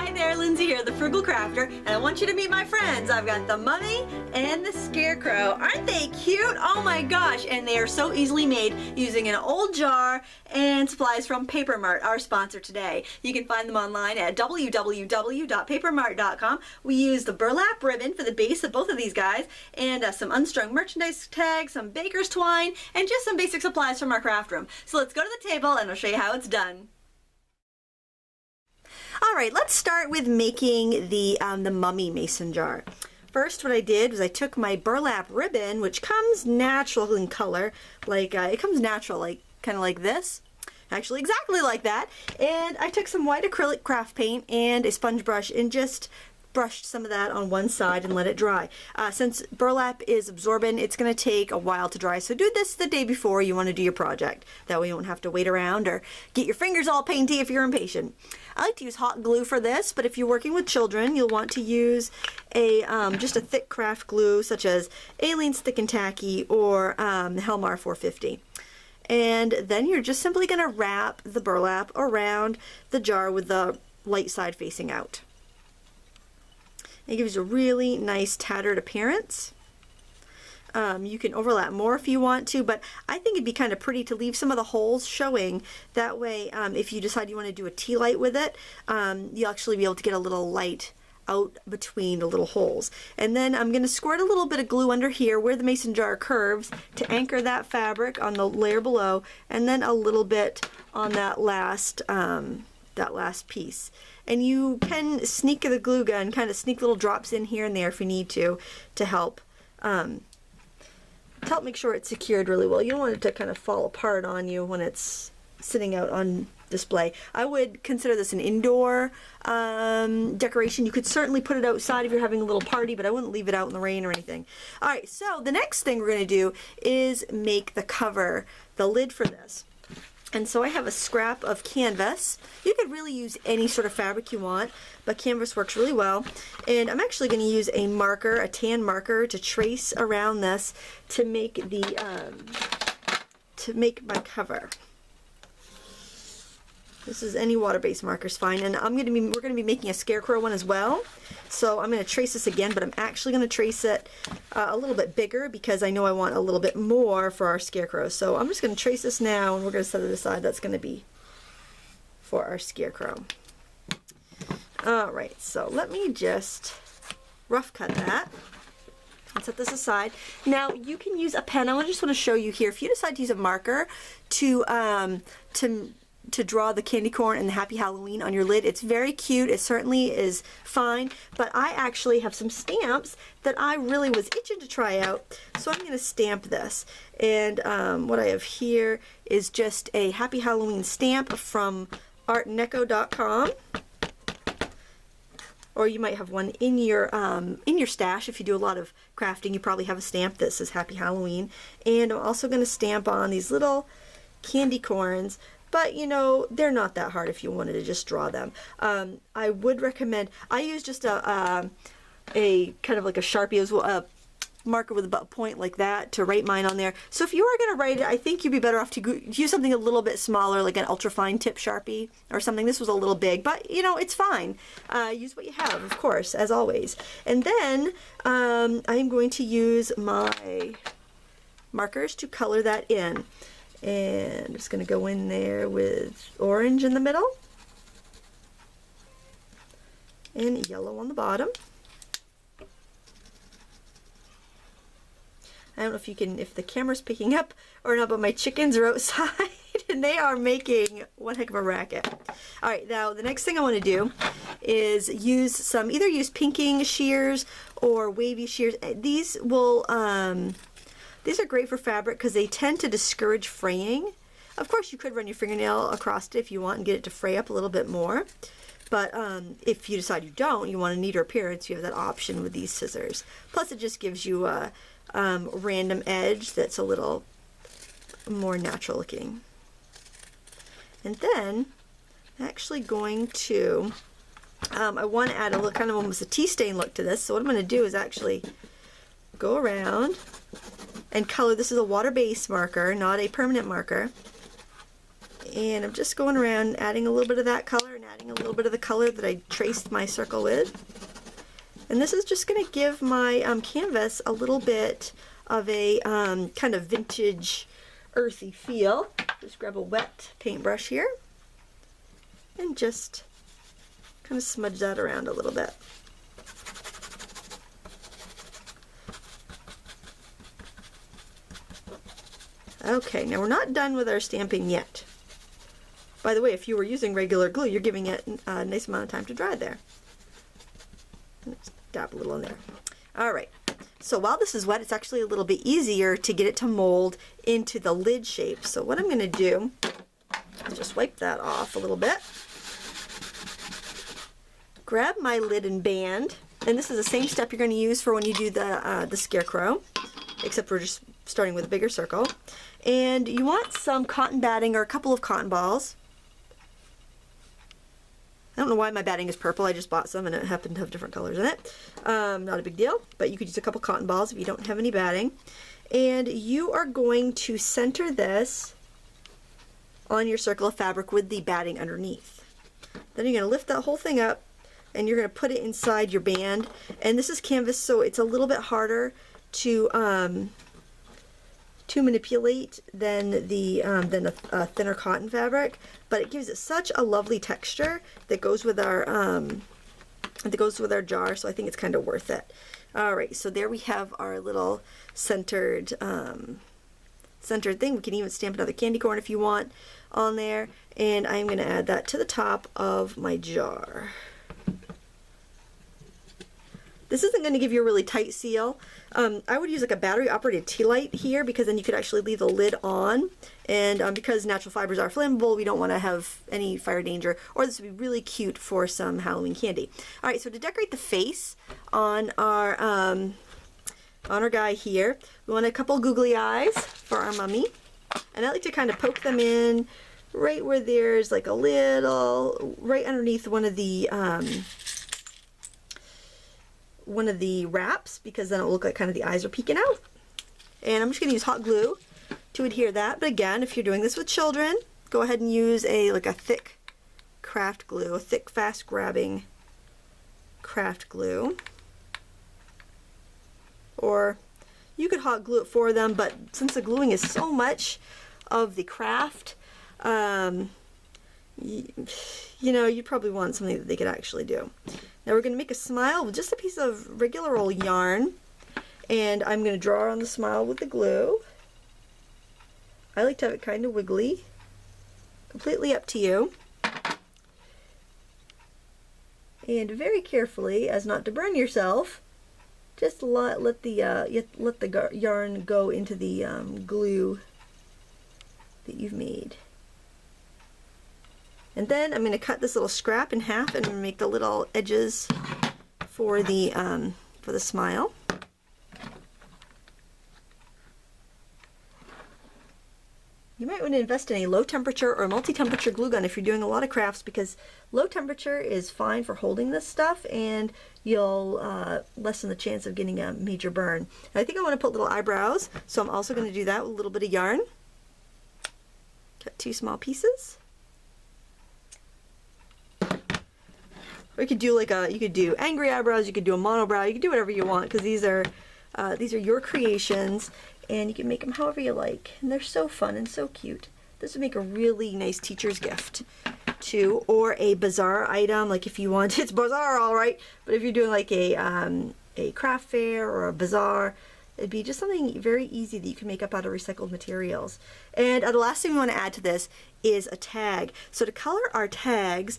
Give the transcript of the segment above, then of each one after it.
Hi there, Lindsay here, the Frugal Crafter, and I want you to meet my friends. I've got the mummy and the scarecrow. Aren't they cute? Oh my gosh, and they are so easily made using an old jar and supplies from Papermart, our sponsor today. You can find them online at www.papermart.com. We use the burlap ribbon for the base of both of these guys, and some unstrung merchandise tags, some baker's twine, and just some basic supplies from our craft room. So let's go to the table and I'll show you how it's done. Alright, let's start with making the mummy mason jar. First, what I did was I took my burlap ribbon, which comes natural in color, like it comes natural, like kind of like this, actually exactly like that, and I took some white acrylic craft paint and a sponge brush and just brushed some of that on one side and let it dry. Since burlap is absorbent, it's going to take a while to dry, so do this the day before you want to do your project. That way you won't have to wait around or get your fingers all painty if you're impatient. I like to use hot glue for this, but if you're working with children, you'll want to use a just a thick craft glue such as Aleene's Thick and Tacky or Helmar 450. And then you're just simply going to wrap the burlap around the jar with the light side facing out. It gives a really nice tattered appearance. You can overlap more if you want to, but I think it'd be kind of pretty to leave some of the holes showing. That way, if you decide you want to do a tea light with it, you'll actually be able to get a little light out between the little holes. And then I'm going to squirt a little bit of glue under here where the mason jar curves to anchor that fabric on the layer below, and then a little bit on that last piece. And you can sneak the glue gun, kind of sneak little drops in here and there if you need to help make sure it's secured really well. You don't want it to kind of fall apart on you when it's sitting out on display. I would consider this an indoor decoration. You could certainly put it outside if you're having a little party, but I wouldn't leave it out in the rain or anything. Alright, so the next thing we're going to do is make the cover, the lid for this. And so I have a scrap of canvas. You could really use any sort of fabric you want, but canvas works really well. And I'm actually going to use a marker, a tan marker, to trace around this to make my cover. This is any water-based marker's fine, and we're going to be making a scarecrow one as well. So I'm going to trace this again, but I'm actually going to trace it a little bit bigger because I know I want a little bit more for our scarecrow. So I'm just going to trace this now, and we're going to set it aside. That's going to be for our scarecrow. Alright, so let me just rough cut that and set this aside. Now you can use a pen. I just want to show you here. If you decide to use a marker to draw the candy corn and the Happy Halloween on your lid, it's very cute. It certainly is fine, but I actually have some stamps that I really was itching to try out, so I'm going to stamp this. And what I have here is just a Happy Halloween stamp from artneco.com, or you might have one in your stash. If you do a lot of crafting, you probably have a stamp that says Happy Halloween. And I'm also going to stamp on these little candy corns. But, you know, they're not that hard if you wanted to just draw them. I would recommend, I use just a kind of like a Sharpie as well, a marker with a point like that to write mine on there. So if you are going to write it, I think you'd be better off to use something a little bit smaller, like an ultra fine tip Sharpie or something. This was a little big, but, you know, it's fine. Use what you have, of course, as always. And then I'm going to use my markers to color that in. And I'm just going to go in there with orange in the middle and yellow on the bottom. I don't know if the camera's picking up or not, but my chickens are outside and they are making one heck of a racket. Alright, now the next thing I want to do is either use pinking shears or wavy shears. These are great for fabric because they tend to discourage fraying. Of course, you could run your fingernail across it if you want and get it to fray up a little bit more. But if you decide you don't, you want a neater appearance, you have that option with these scissors. Plus, it just gives you a random edge that's a little more natural looking. And then, I'm actually going to, I want to add a little kind of almost a tea stain look to this. So what I'm going to do is actually go around and color. This is a water-based marker, not a permanent marker. And I'm just going around adding a little bit of that color and adding a little bit of the color that I traced my circle with. And this is just going to give my canvas a little bit of a kind of vintage, earthy feel. Just grab a wet paintbrush here and just kind of smudge that around a little bit. Okay, now we're not done with our stamping yet. By the way, if you were using regular glue, you're giving it a nice amount of time to dry there. Let's dab a little in there. All right, so while this is wet, it's actually a little bit easier to get it to mold into the lid shape. So what I'm going to do is just wipe that off a little bit. Grab my lid and band, and this is the same step you're going to use for when you do the scarecrow, except we're just starting with a bigger circle. And you want some cotton batting or a couple of cotton balls. I don't know why my batting is purple. I just bought some and it happened to have different colors in it. Not a big deal, but you could use a couple cotton balls if you don't have any batting. And you are going to center this on your circle of fabric with the batting underneath. Then you're going to lift that whole thing up and you're going to put it inside your band. And this is canvas, so it's a little bit harder to manipulate than a thinner cotton fabric, but it gives it such a lovely texture that goes with our jar. So I think it's kind of worth it. All right, so there we have our little centered thing. We can even stamp another candy corn if you want on there, and I'm going to add that to the top of my jar. This isn't going to give you a really tight seal. I would use like a battery operated tea light here, because then you could actually leave the lid on, and because natural fibers are flammable, we don't want to have any fire danger, or this would be really cute for some Halloween candy. Alright, so to decorate the face on our guy here, we want a couple googly eyes for our mummy, and I like to kind of poke them in right where there's like a little, right underneath one of the wraps, because then it will look like kind of the eyes are peeking out. And I'm just going to use hot glue to adhere that. But again, if you're doing this with children, go ahead and use a thick craft glue, a thick, fast grabbing craft glue. Or you could hot glue it for them, but since the gluing is so much of the craft, you know, you'd probably want something that they could actually do. Now we're going to make a smile with just a piece of regular old yarn, and I'm going to draw on the smile with the glue. I like to have it kind of wiggly. Completely up to you. And very carefully, as not to burn yourself, just let the yarn go into the glue that you've made. And then I'm going to cut this little scrap in half and make the little edges for the smile. You might want to invest in a low temperature or multi-temperature glue gun if you're doing a lot of crafts, because low temperature is fine for holding this stuff, and you'll lessen the chance of getting a major burn. And I think I want to put little eyebrows, so I'm also going to do that with a little bit of yarn. Cut 2 small pieces. Or you could do you could do angry eyebrows, you could do a monobrow, you could do whatever you want, because these are your creations, and you can make them however you like. And they're so fun and so cute. This would make a really nice teacher's gift too, or a bazaar item, like if you want, it's bazaar alright, but if you're doing like a craft fair or a bazaar, it'd be just something very easy that you can make up out of recycled materials. And the last thing we want to add to this is a tag. So to color our tags,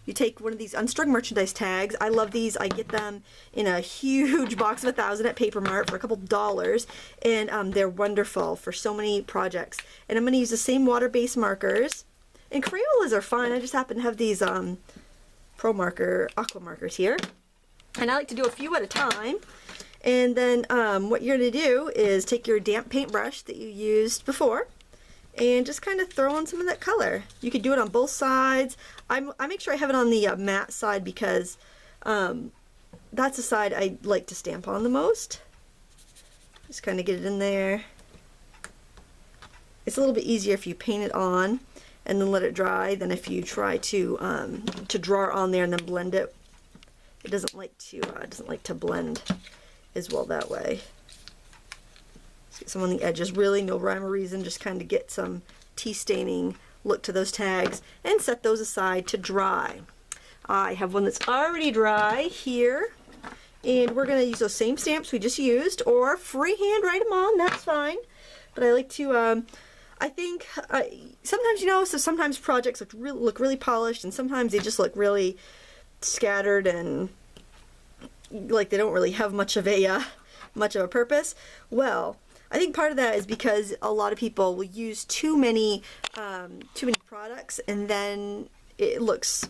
you take one of these unstrung merchandise tags. I love these. I get them in a huge box of 1,000 at Papermart for a couple dollars, and they're wonderful for so many projects. And I'm going to use the same water-based markers, and Crayolas are fine. I just happen to have these Pro Marker aqua markers here, and I like to do a few at a time. And then what you're going to do is take your damp paintbrush that you used before and just kind of throw on some of that color. You could do it on both sides. I make sure I have it on the matte side, because that's the side I like to stamp on the most. Just kind of get it in there. It's a little bit easier if you paint it on. and then let it dry. Then if you try to draw it on there and then blend it, it doesn't like to blend as well that way. Let's get some on the edges, really no rhyme or reason, just kind of get some tea staining look to those tags and set those aside to dry. I have one that's already dry here, and we're going to use those same stamps we just used, or freehand write them on, that's fine. But I like to, I think, sometimes, you know, so sometimes projects look really polished, and sometimes they just look really scattered and like they don't really have much of a purpose. Well, I think part of that is because a lot of people will use too many products, and then it looks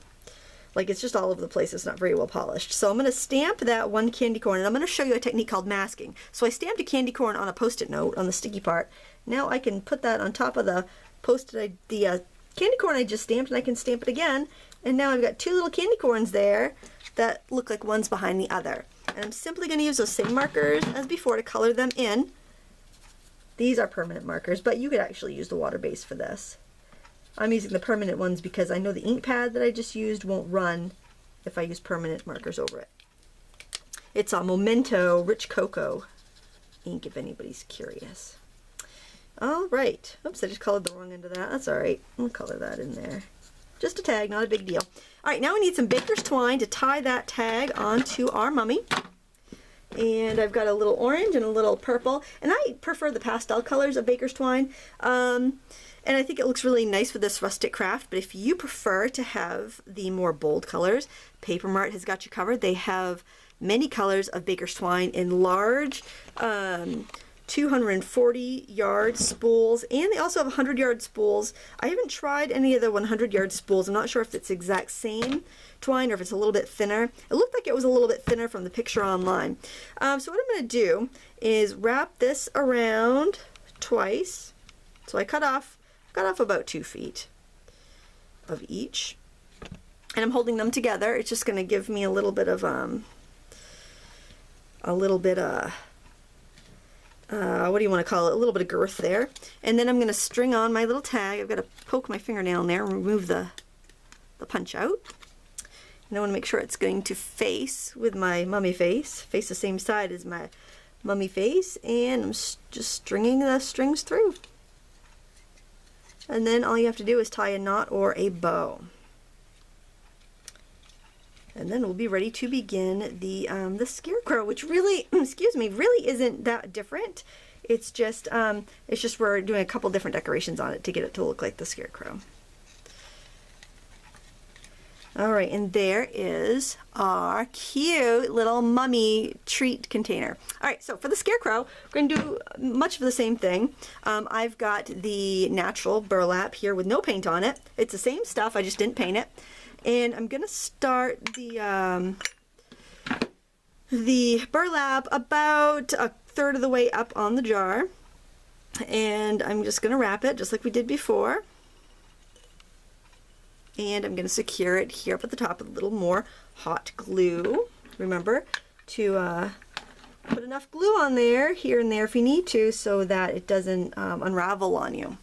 like it's just all over the place. It's not very well polished. So I'm going to stamp that one candy corn, and I'm going to show you a technique called masking. So I stamped a candy corn on a post-it note on the sticky part. Now I can put that on top of the candy corn I just stamped, and I can stamp it again. And now I've got two little candy corns there that look like one's behind the other. And I'm simply going to use those same markers as before to color them in. These are permanent markers, but you could actually use the water base for this. I'm using the permanent ones because I know the ink pad that I just used won't run if I use permanent markers over it. It's a Memento Rich Cocoa ink, if anybody's curious. All right. Oops, I just colored the wrong end of that. That's all right. I'll color that in there. Just a tag, not a big deal. All right, now we need some baker's twine to tie that tag onto our mummy. And I've got a little orange and a little purple, and I prefer the pastel colors of baker's twine. And I think it looks really nice with this rustic craft, but if you prefer to have the more bold colors, Papermart has got you covered. They have many colors of baker's twine in large 240-yard spools, and they also have 100-yard spools. I haven't tried any of the 100-yard spools. I'm not sure if it's the exact same twine or if it's a little bit thinner. It looked like it was a little bit thinner from the picture online. So what I'm going to do is wrap this around twice. So I cut off about 2 feet of each, and I'm holding them together. It's just going to give me a little bit of what do you want to call it? A little bit of girth there. And then I'm going to string on my little tag. I've got to poke my fingernail in there and remove the punch out. And I want to make sure it's going to face with my mummy face the same side as my mummy face, and I'm just stringing the strings through. And then all you have to do is tie a knot or a bow. And then we'll be ready to begin the scarecrow, which really, excuse me, really isn't that different. It's just we're doing a couple different decorations on it to get it to look like the scarecrow. All right, and there is our cute little mummy treat container. All right, so for the scarecrow, we're going to do much of the same thing. I've got the natural burlap here with no paint on it. It's the same stuff, I just didn't paint it. And I'm going to start the burlap about a third of the way up on the jar. And I'm just going to wrap it just like we did before. And I'm going to secure it here up at the top with a little more hot glue. Remember to put enough glue on there, here and there if you need to, so that it doesn't unravel on you.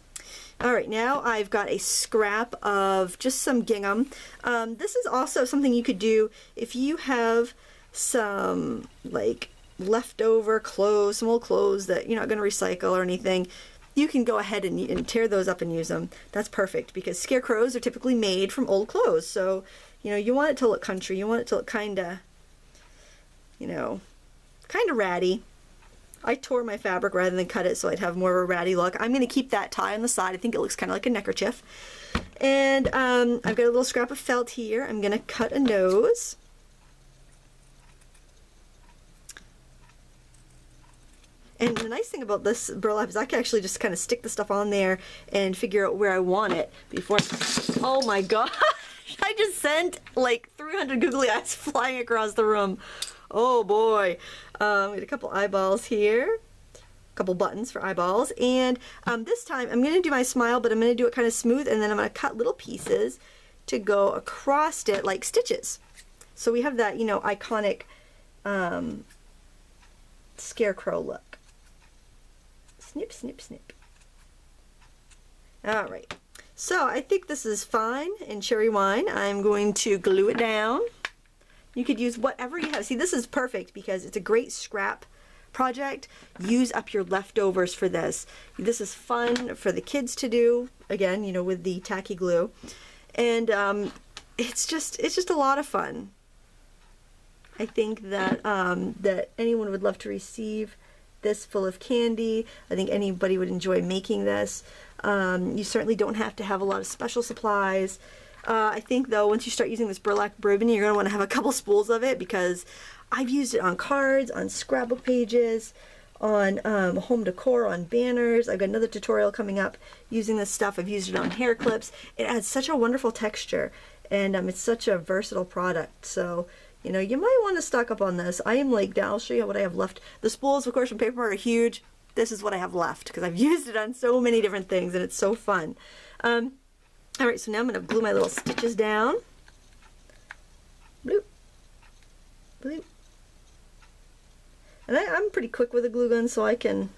Alright, now I've got a scrap of just some gingham. This is also something you could do if you have some like leftover clothes, some old clothes that you're not going to recycle or anything. You can go ahead and tear those up and use them. That's perfect because scarecrows are typically made from old clothes. So, you want it to look country. You want it to look kind of ratty. I tore my fabric rather than cut it so I'd have more of a ratty look. I'm going to keep that tie on the side. I think it looks kind of like a neckerchief. And I've got a little scrap of felt here. I'm going to cut a nose. And the nice thing about this burlap is I can actually just kind of stick the stuff on there and figure out where I want it before. Oh my gosh! I just sent like 300 googly eyes flying across the room. Oh boy. We got a couple eyeballs here. A couple buttons for eyeballs. And this time I'm going to do my smile, but I'm going to do it kind of smooth, and then I'm going to cut little pieces to go across it like stitches. So we have that, iconic scarecrow look. Snip, snip, snip. Alright, So I think this is fine in cherry wine. I'm going to glue it down. You could use whatever you have. See, this is perfect because it's a great scrap project. Use up your leftovers for this. This is fun for the kids to do, again, you know, with the tacky glue. And it's just a lot of fun. I think that that anyone would love to receive this full of candy. I think anybody would enjoy making this. You certainly don't have to have a lot of special supplies. I think though, once you start using this burlap ribbon, you're going to want to have a couple spools of it, because I've used it on cards, on scrapbook pages, on home decor, on banners. I've got another tutorial coming up using this stuff. I've used it on hair clips. It adds such a wonderful texture, and it's such a versatile product. So, you know, you might want to stock up on this. I am like, I'll show you what I have left. The spools, of course, from Papermart are huge. This is what I have left because I've used it on so many different things, and it's so fun. All right, so now I'm going to glue my little stitches down. Bloop, bloop. And I'm pretty quick with a glue gun, so I can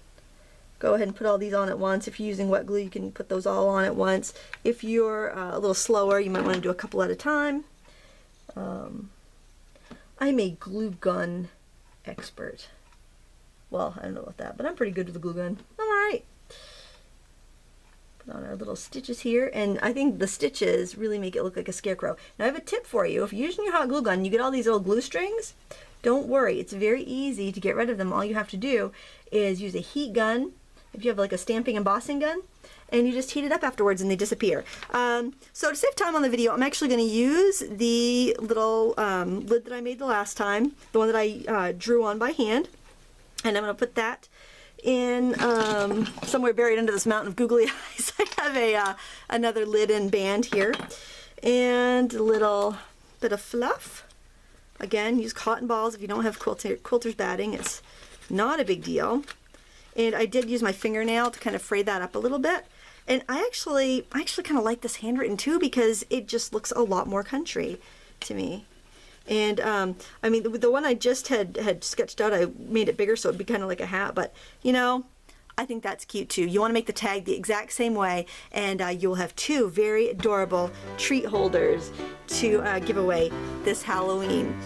go ahead and put all these on at once. If you're using wet glue, you can put those all on at once. If you're a little slower, you might want to do a couple at a time. I'm a glue gun expert. Well, I don't know about that, but I'm pretty good with the glue gun. I'm all right. Put on our little stitches here, and I think the stitches really make it look like a scarecrow. Now I have a tip for you. If you're using your hot glue gun, you get all these little glue strings. Don't worry, it's very easy to get rid of them. All you have to do is use a heat gun, if you have like a stamping embossing gun, and you just heat it up afterwards and they disappear. So to save time on the video, I'm actually going to use the little lid that I made the last time, the one that I drew on by hand, and I'm going to put that in somewhere buried under this mountain of googly eyes. I have another lid and band here, and a little bit of fluff. Again, use cotton balls if you don't have quilter's batting. It's not a big deal. And I did use my fingernail to kind of fray that up a little bit. And I actually kind of like this handwritten too, because it just looks a lot more country to me. And I mean, the one I just had sketched out, I made it bigger so it'd be kind of like a hat. But you know, I think that's cute too. You want to make the tag the exact same way, and you'll have two very adorable treat holders to give away this Halloween.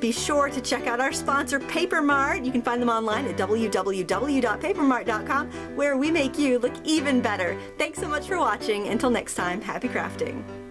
Be sure to check out our sponsor, Papermart. You can find them online at www.papermart.com, where we make you look even better. Thanks so much for watching. Until next time, happy crafting.